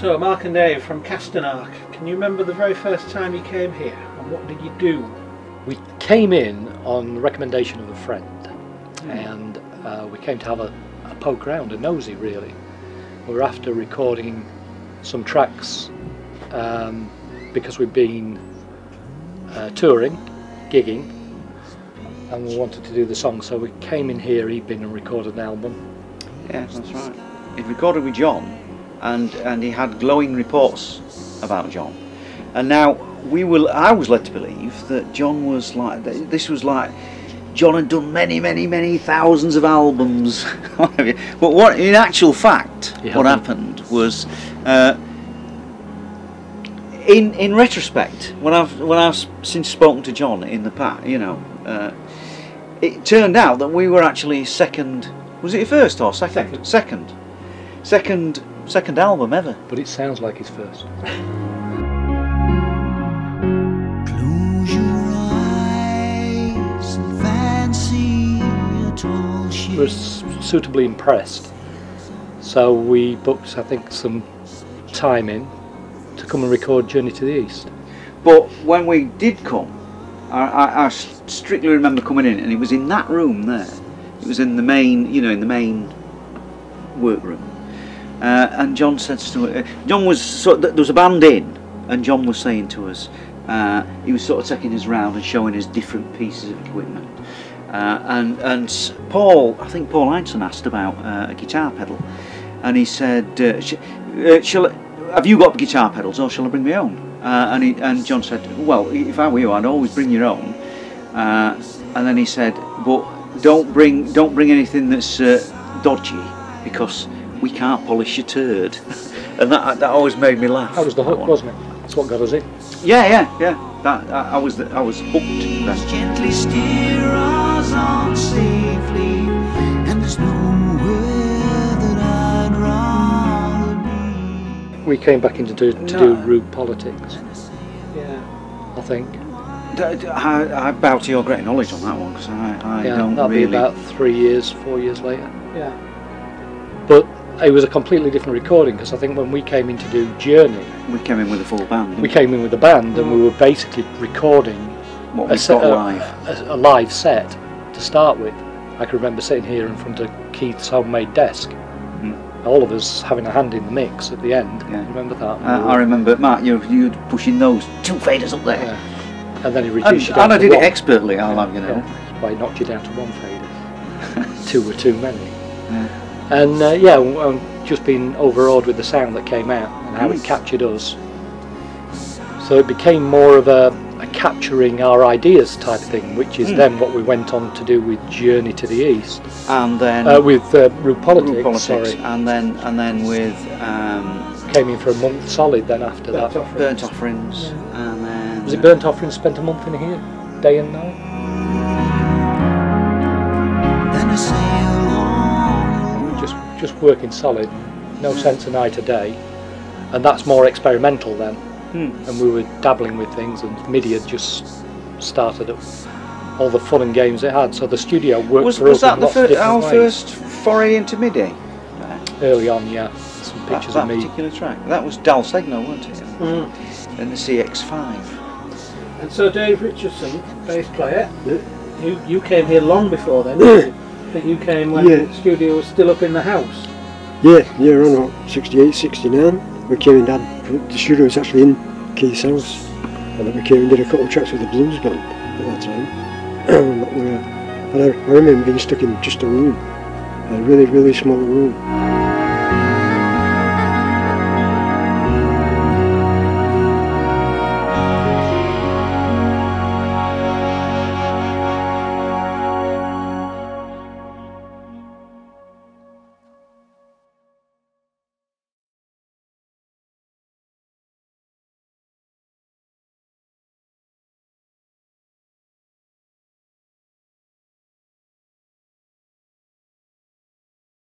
So, Mark and Dave from Castanarc, can you remember the very first time you came here and what did you do? We came in on the recommendation of a friend, and we came to have a poke round, a nosy really. We were after recording some tracks because we'd been touring, gigging, and we wanted to do the song, so we came in here. He'd been and recorded an album. Yeah, that's right. He'd recorded with John, and he had glowing reports about John. And now I was led to believe that John was like, this was like, John had done many thousands of albums. But what, in actual fact, what happened was, in retrospect, when I've since spoken to John in the past, you know, it turned out that we were actually second. Was it first or second? Second album ever. But it sounds like his first. Close your eyes and fancy a tall ship. We were suitably impressed, so we booked, I think, some time in to come and record Journey to the East. But when we did come, I strictly remember coming in, and it was in that room there. It was in the main, you know, in the main workroom. And John said to us, John was there was a band in, and John was saying to us, he was sort of taking us round and showing us different pieces of equipment. And Paul, I think Paul Heinsohn asked about a guitar pedal, and he said, have you got guitar pedals, or shall I bring my own? And John said, well, if I were you, I'd always bring your own. And then he said, but don't bring anything that's dodgy, because we can't polish your turd. And that always made me laugh. That was the hook, wasn't it? That's what got us in. Yeah. I was hooked then. Gently steer us on safely, and there's nowhere that I'd rather be. We came back in to do root politics. Yeah. I think. I bow to your great knowledge on that one, because I don't that'll really. be about 4 years later. Yeah. But it was a completely different recording, because I think when we came in to do Journey, We came in with a full band. we came in with the band, and we were basically recording What we got live. a live set to start with. I can remember sitting here in front of Keith's homemade desk, all of us having a hand in the mix at the end. Yeah. Remember that? I remember, Mark, you pushing those 2 faders up there. Yeah. And then he reduced you down And I to did it one. expertly, I'll have you know. Yeah. That's why he knocked you down to 1 fader. 2 were too many. Yeah. And just been overawed with the sound that came out and how it captured us. So it became more of a capturing our ideas type thing, which is then what we went on to do with Journey to the East. And then with Root Politics, sorry. And then with Came in for a month solid then after that. Burnt Offerings, and then Was it Burnt Offerings? Spent a month in here, day and night. Then I sail on. Just working solid, no sense of night or day, and that's more experimental then. And we were dabbling with things, and MIDI had just started up all the fun and games it had. So the studio worked for us in lots of different our ways. first foray into MIDI? Early on, yeah. Some pictures that of me. particular track. That was Dal Segno, wasn't it? And the CX5. And so Dave Richardson, bass player, you came here long before then, didn't you? I think you came when the studio was still up in the house. Yeah, around about 68, 69. We came in, the studio was actually in Keith's house, and then we came and did a couple of tracks with the blues band at that time. And I remember being stuck in just a room, a really small room.